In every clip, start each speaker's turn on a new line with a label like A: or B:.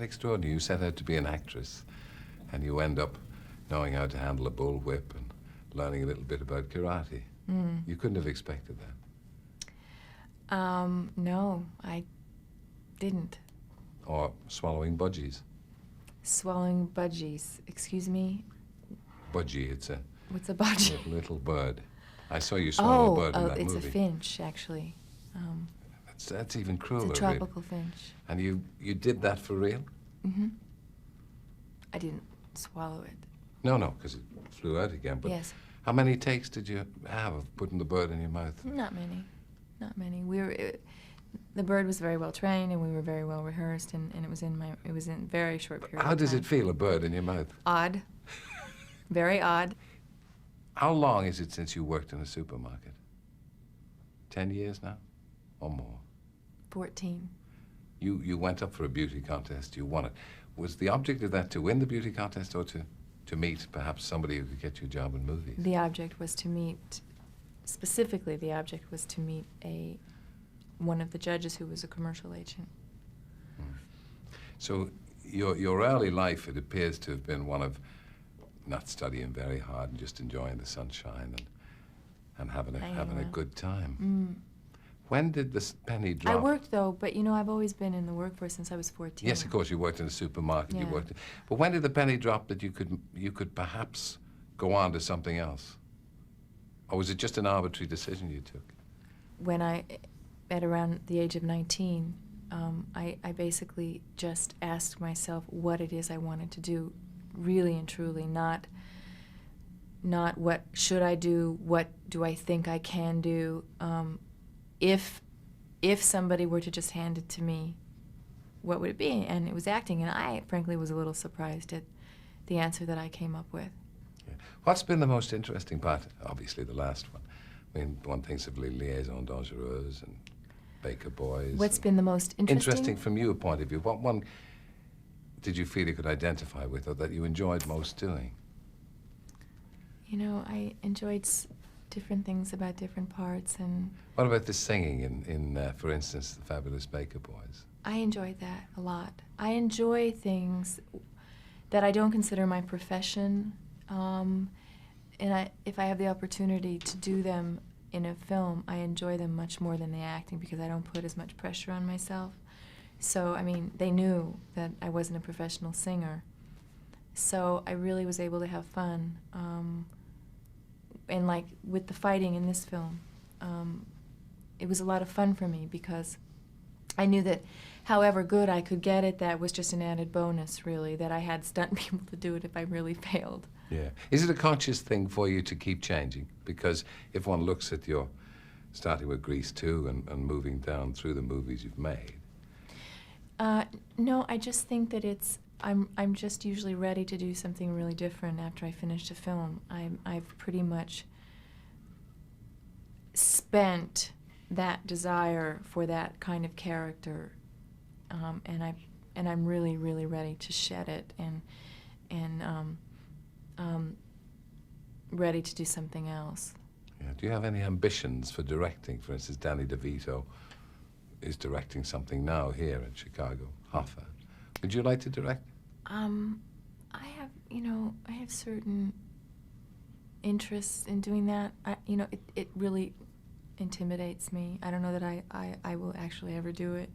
A: that extraordinary? You set out to be an actress, and you end up knowing how to handle a bullwhip and learning a little bit about karate. You couldn't have expected that.
B: No, I didn't.
A: Or swallowing budgies.
B: Swallowing budgies. Excuse me?
A: Budgie, it's a...
B: What's a budgie?
A: Little bird. I saw you swallow a bird in that movie.
B: Oh, it's a finch, actually.
A: That's even crueler,
B: It's a tropical finch.
A: And you did that for real?
B: Mm-hmm. I didn't swallow it.
A: No, because it flew out again. But
B: yes.
A: How many takes did you have of putting the bird in your mouth?
B: Not many. Not many. The bird was very well trained, and we were very well rehearsed, and it was in a very short period of time.
A: How does it feel, a bird in your mouth?
B: Odd. Very odd.
A: How long is it since you worked in a supermarket? 10 years now? Or more?
B: 14.
A: You went up for a beauty contest, you won it. Was the object of that to win the beauty contest or to meet perhaps somebody who could get you a job in movies?
B: The object was to meet, specifically the object was to meet one of the judges who was a commercial agent.
A: So your early life, it appears to have been one of not studying very hard and just enjoying the sunshine and having a good time. When did this penny drop?
B: I worked, though, but, you know, I've always been in the workforce since I was 14.
A: Yes, of course, you worked in a supermarket.
B: Yeah.
A: You worked. But when did the penny drop that you could perhaps go on to something else? Or was it just an arbitrary decision you took?
B: When at around the age of 19, I basically just asked myself what it is I wanted to do, really and truly, not what should I do, what do I think I can do. If somebody were to just hand it to me, what would it be? And it was acting, and I frankly was a little surprised at the answer that I came up with.
A: Yeah. What's been the most interesting part? Obviously the last one. I mean, one thinks of Les Liaisons Dangereuses and Baker Boys.
B: What's been the most interesting?
A: Interesting from your point of view. What one did you feel you could identify with or that you enjoyed most doing?
B: You know, I enjoyed different things about different parts, and...
A: What about the singing in for instance, The Fabulous Baker Boys?
B: I enjoyed that a lot. I enjoy things that I don't consider my profession, and if I have the opportunity to do them in a film, I enjoy them much more than the acting because I don't put as much pressure on myself. So, I mean, they knew that I wasn't a professional singer, so I really was able to have fun. And like with the fighting in this film, it was a lot of fun for me because I knew that however good I could get it, that was just an added bonus, really, that I had stunt people to do it if I really failed.
A: Yeah. Is it a conscious thing for you to keep changing? Because if one looks at your, starting with Grease 2 and moving down through the movies you've made.
B: No, I just think that I'm just usually ready to do something really different after I finish a film. I've pretty much spent that desire for that kind of character, and I'm really, really ready to shed it and ready to do something else.
A: Yeah. Do you have any ambitions for directing? For instance, Danny DeVito is directing something now here in Chicago, Hoffa. Would you like to direct?
B: I have certain interests in doing that. It really intimidates me. I don't know that I will actually ever do it.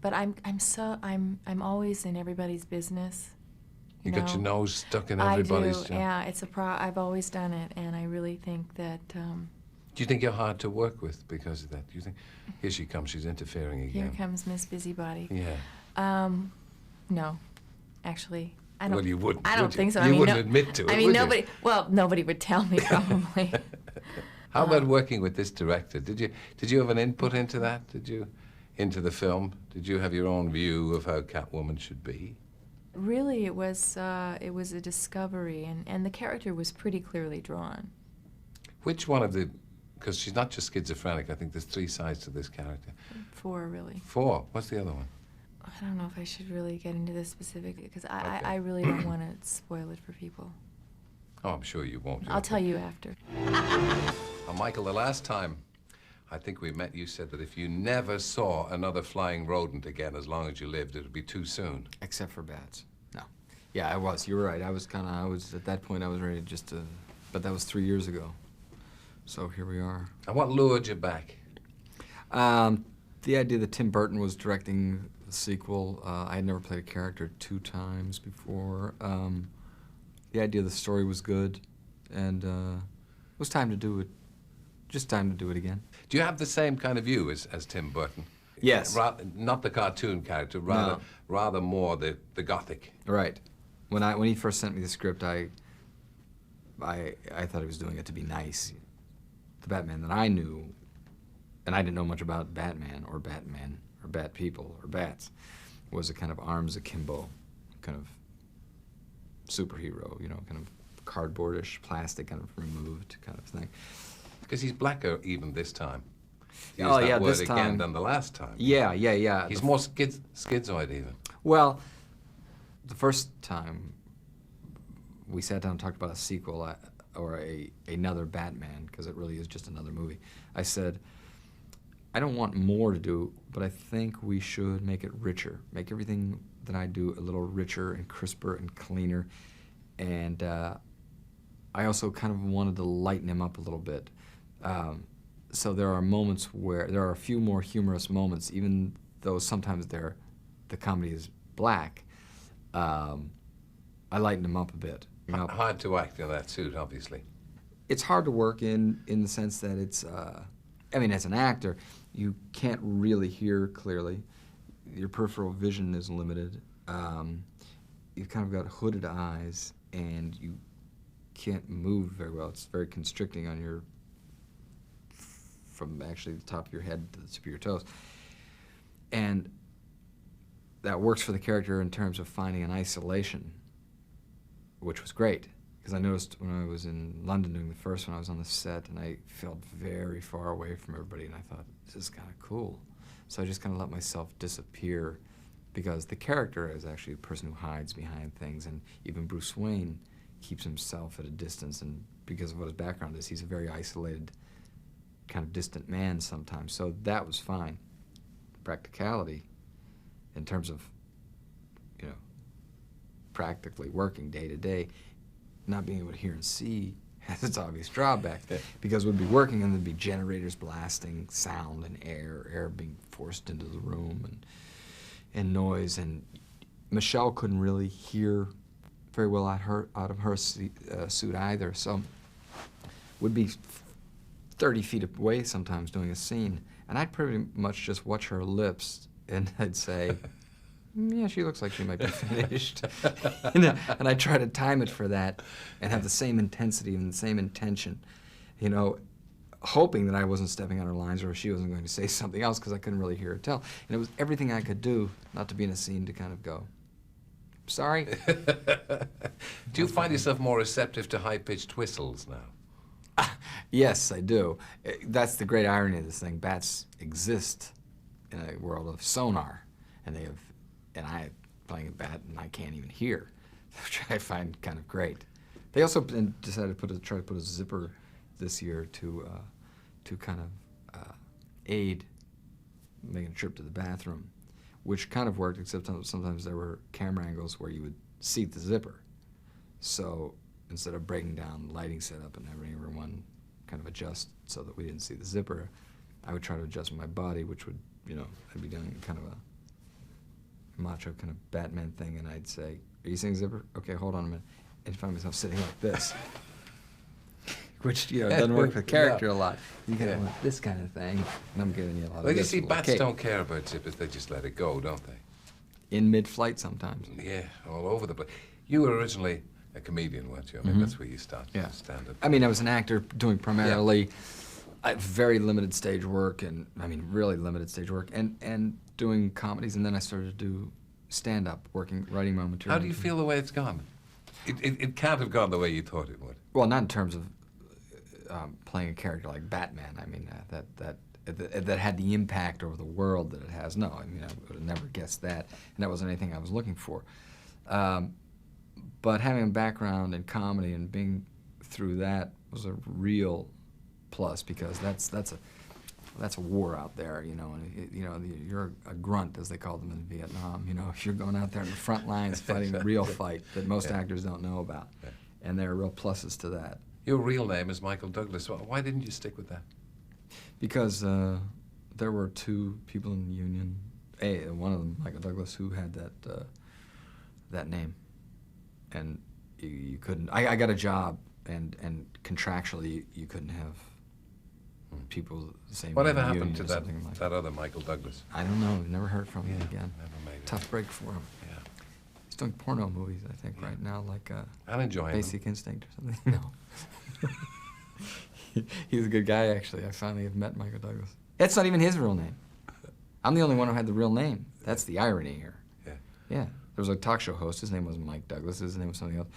B: But I'm always in everybody's business.
A: You got your nose stuck in everybody's
B: I do. Yeah, I've always done it, and I really think that.
A: Do you think you're hard to work with because of that? Do you think, here she comes, she's interfering again?
B: Here comes Miss Busybody.
A: Yeah.
B: No, actually, I don't.
A: Well, you wouldn't.
B: I don't think so.
A: You wouldn't admit to it.
B: I mean,
A: would
B: nobody.
A: You?
B: Well, nobody would tell me probably.
A: How about working with this director? Did you have an input into that? Into the film? Did you have your own view of how Catwoman should be?
B: Really, it was a discovery, and the character was pretty clearly drawn.
A: Which one of the? Because she's not just schizophrenic. I think there's 3 sides to this character.
B: 4, really.
A: 4. What's the other one?
B: I don't know if I should really get into this specifically, because I really don't want to spoil it for people.
A: Oh, I'm sure you won't.
B: I'll tell you after.
A: Michael, the last time I think we met, you said that if you never saw another flying rodent again as long as you lived, it would be too soon.
C: Except for bats. No. Yeah, I was. You were right. I was at that point, I was ready just to, but that was 3 years ago. So here we are.
A: And what lured you back?
C: The idea that Tim Burton was directing the sequel, I had never played a character 2 times before. The idea the story was good, and it was time to do it. Just time to do it again.
A: Do you have the same kind of view as Tim Burton?
C: Yes.
A: Not the cartoon character, rather more the gothic.
C: Right. When he first sent me the script, I thought he was doing it to be nice. The Batman that I knew, and I didn't know much about Batman or Bat people or bats, was a kind of arms akimbo, kind of superhero, you know, kind of cardboardish, plastic kind of removed kind of thing.
A: Because he's blacker even this time. He
C: Oh,
A: used
C: yeah,
A: that word
C: this
A: again
C: time.
A: than the last time.
C: Yeah, yeah, yeah.
A: He's more schizoid even.
C: Well, the first time we sat down and talked about a sequel or another Batman, because it really is just another movie, I said, I don't want more to do, but I think we should make it richer. Make everything that I do a little richer and crisper and cleaner. And I also kind of wanted to lighten him up a little bit. So there are moments where, there are a few more humorous moments, even though sometimes the comedy is black. I lightened him up a bit. You know?
A: Hard to act in that suit, obviously.
C: It's hard to work in the sense that it's, I mean, as an actor, you can't really hear clearly. Your peripheral vision is limited. You've kind of got hooded eyes, and you can't move very well. It's very constricting on your, from actually the top of your head to the tip of your toes. And that works for the character in terms of finding an isolation, which was great. Because I noticed when I was in London doing the first one, I was on the set, and I felt very far away from everybody, and I thought, this is kind of cool. So I just kind of let myself disappear, because the character is actually a person who hides behind things, and even Bruce Wayne keeps himself at a distance, and because of what his background is, he's a very isolated, kind of distant man sometimes. So that was fine. Practicality, in terms of, you know, practically working day to day, not being able to hear and see has its obvious drawback, because we'd be working and there'd be generators blasting sound and air being forced into the room, and noise, and Michelle couldn't really hear very well out of her suit either, so we'd be 30 feet away sometimes doing a scene, and I'd pretty much just watch her lips, and I'd say, yeah, she looks like she might be finished. You know, and I try to time it for that and have the same intensity and the same intention, you know, hoping that I wasn't stepping on her lines or she wasn't going to say something else, because I couldn't really hear her tell. And it was everything I could do not to be in a scene to kind of go, sorry.
A: Do you find yourself more receptive to high-pitched whistles now?
C: Yes, I do. That's the great irony of this thing. Bats exist in a world of sonar, and they have, and I playing a bat and I can't even hear, which I find kind of great. They also decided to try to put a zipper this year to kind of aid making a trip to the bathroom, which kind of worked, except sometimes there were camera angles where you would seat the zipper. So instead of breaking down the lighting setup and having everyone kind of adjust so that we didn't see the zipper, I would try to adjust my body, which would, you know, I'd be doing kind of a macho kind of Batman thing, and I'd say, are you seeing zipper? Okay, hold on a minute. And find myself sitting like this. Which, you know, doesn't work for the character a lot. You gotta want this kind of thing, and I'm giving you a lot of
A: Well, you
C: this
A: see,
C: little
A: bats
C: cake.
A: don't care about zippers, they just let it go, don't they?
C: In mid-flight sometimes.
A: Yeah, all over the place. You were originally a comedian, weren't you? I mean, that's where you started
C: Yeah.
A: stand-up.
C: I mean, I was an actor doing primarily very limited stage work, and I mean, really limited stage work, and doing comedies, and then I started to do stand-up, writing my own material.
A: How do you feel the way it's gone? It can't have gone the way you thought it would.
C: Well, not in terms of playing a character like Batman. I mean, that had the impact over the world that it has. No, I mean, I would have never guessed that, and that wasn't anything I was looking for. But having a background in comedy and being through that was a real plus, because that's that's a war out there, you know, and you're a grunt, as they called them in Vietnam, you know, if you're going out there in the front lines fighting a real fight that most actors don't know about.
A: Yeah.
C: And there are real pluses to that.
A: Your real name is Michael Douglas. Why didn't you stick with that?
C: Because there were two people in the union, one of them, Michael Douglas, who had that name. And you couldn't, I got a job, and contractually you couldn't have people the same
A: Whatever
C: name in the
A: happened to
C: union or something like
A: that other Michael Douglas?
C: I don't know, never heard from him again.
A: Never made it.
C: Tough break for him.
A: Yeah.
C: He's doing porno movies, I think, right now, like
A: I'm enjoying
C: Basic Instinct or something. No. He's a good guy, actually. I finally have met Michael Douglas. That's not even his real name. I'm the only one who had the real name. That's the irony here.
A: Yeah.
C: Yeah. There was a talk show host. His name wasn't Mike Douglas. His name was something else.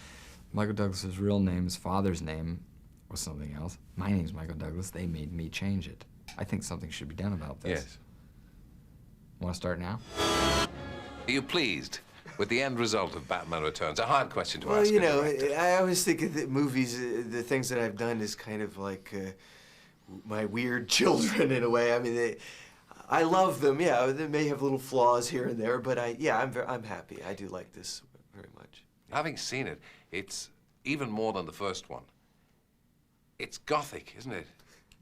C: Michael Douglas's real name, his father's name, was something else. My name's Michael Douglas. They made me change it. I think something should be done about this.
A: Yes.
C: Want to start now?
A: Are you pleased with the end result of Batman Returns? A hard question to ask.
D: Well, you
A: a
D: know,
A: director.
D: I always think of the movies, the things that I've done is kind of like my weird children in a way. I mean, I love them. Yeah, they may have little flaws here and there, but I'm happy. I do like this very much.
A: Having seen it, it's even more than the first one. It's gothic, isn't it?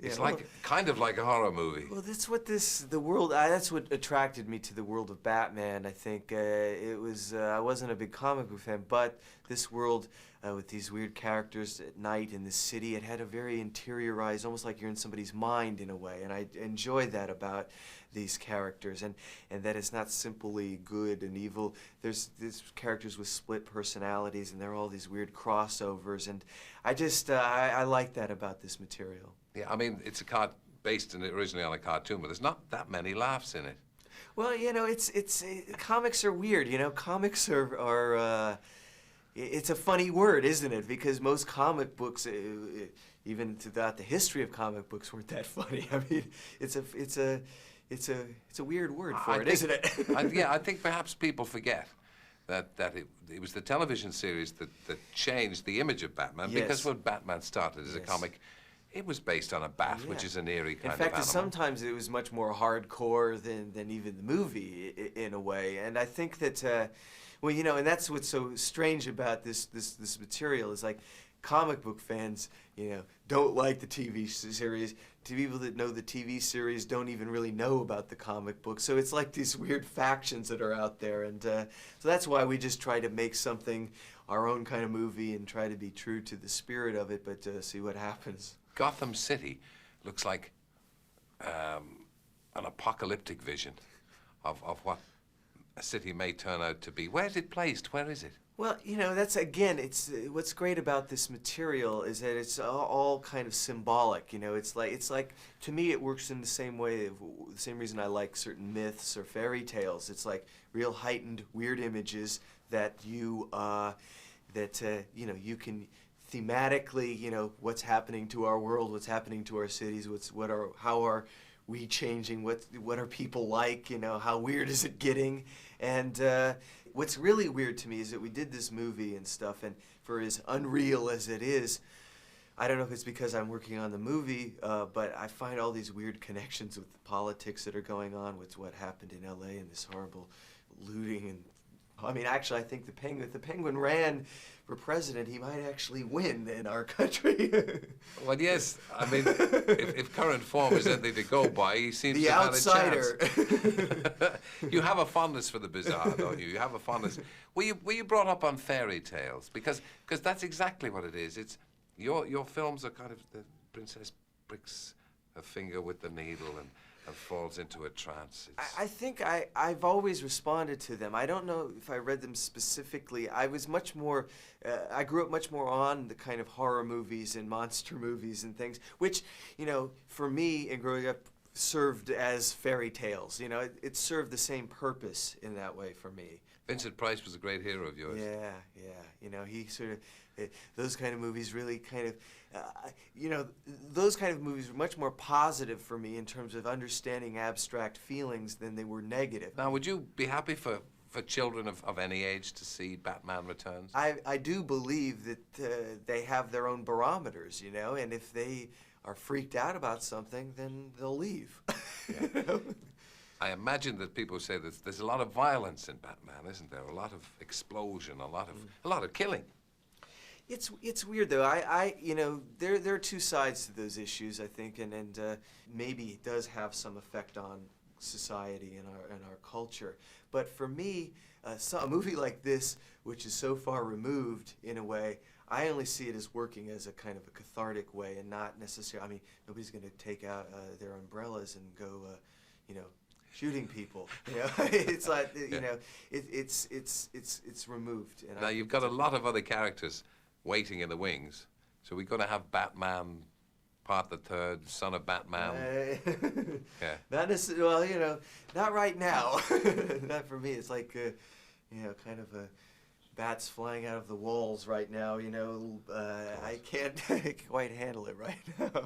A: It's
D: Yeah,
A: like kind of like a horror movie.
D: Well, that's what that's what attracted me to the world of Batman. I think it was, I wasn't a big comic book fan, but this world with these weird characters at night in the city, it had a very interiorized, almost like you're in somebody's mind in a way, and I enjoyed that about these characters, and that it's not simply good and evil. There's characters with split personalities, and there are all these weird crossovers, and I just, I like that about this material.
A: Yeah, I mean, it's based originally on a cartoon, but there's not that many laughs in it.
D: Well, you know, comics are weird, you know. Comics are it's a funny word, isn't it? Because most comic books, even throughout the history of comic books, weren't that funny. I mean, it's a weird word for it, isn't it?
A: Yeah, I think perhaps people forget that it was the television series that changed the image of Batman.
D: Yes.
A: Because when Batman started as a
D: Yes.
A: comic, it was based on a bat,
D: Yeah.
A: which is an eerie kind
D: In fact,
A: of animal.
D: sometimes it was much more hardcore than even the movie in a way. And I think that, well, you know, and that's what's so strange about this material is like comic book fans, you know, don't like the TV series. People that know the TV series don't even really know about the comic book. So it's like these weird factions that are out there. And so that's why we just try to make something, our own kind of movie, and try to be true to the spirit of it, but see what happens.
A: Gotham City looks like an apocalyptic vision of what a city may turn out to be. Where is it placed? Where is it?
D: Well, you know, that's, again, it's what's great about this material is that it's all kind of symbolic. You know, it's like to me it works in the same way, the same reason I like certain myths or fairy tales. It's like real heightened, weird images that you you know, you can thematically, you know, what's happening to our world, what's happening to our cities, how are we changing, what are people like, you know, how weird is it getting? And what's really weird to me is that we did this movie and stuff, and for as unreal as it is, I don't know if it's because I'm working on the movie, but I find all these weird connections with the politics that are going on, with what happened in LA and this horrible looting. And I mean, actually, I think if the Penguin ran for president, he might actually win in our country.
A: Well, yes. I mean, if current form is anything to go by, he seems
D: The
A: to have
D: outsider.
A: had a chance. You have a fondness for the bizarre, don't you? You have a fondness. Were you brought up on fairy tales? Because that's exactly what it is. It's your films are kind of the princess pricks her finger with the needle and falls into a trance.
D: I think I've always responded to them. I don't know if I read them specifically. I was much more, I grew up much more on the kind of horror movies and monster movies and things, which, you know, for me and growing up served as fairy tales. You know, it served the same purpose in that way for me.
A: Vincent Price was a great hero of yours.
D: Yeah. You know, he sort of, those kind of movies really kind of, you know, those kind of movies were much more positive for me in terms of understanding abstract feelings than they were negative.
A: Now, would you be happy for children of any age to see Batman Returns?
D: I do believe that they have their own barometers, you know, and if they are freaked out about something, then they'll leave.
A: Yeah.
D: You know?
A: I imagine that people say that there's a lot of violence in Batman, isn't there? A lot of explosion, a lot of killing.
D: It's weird though. You know, there are two sides to those issues, I think, and maybe it does have some effect on society and our culture. But for me, a movie like this, which is so far removed in a way, I only see it as working as a kind of a cathartic way, and not necessarily. I mean, nobody's going to take out their umbrellas and go, you know, shooting people. You know, it's like you know, it's removed. And
A: Now you've got a lot of other characters waiting in the wings, so we're going to have Batman, Part the Third, son of Batman. Yeah.
D: Not necessarily. Well, you know, not right now. Not for me. It's like, you know, kind of bats flying out of the walls right now. You know, I can't quite handle it right now.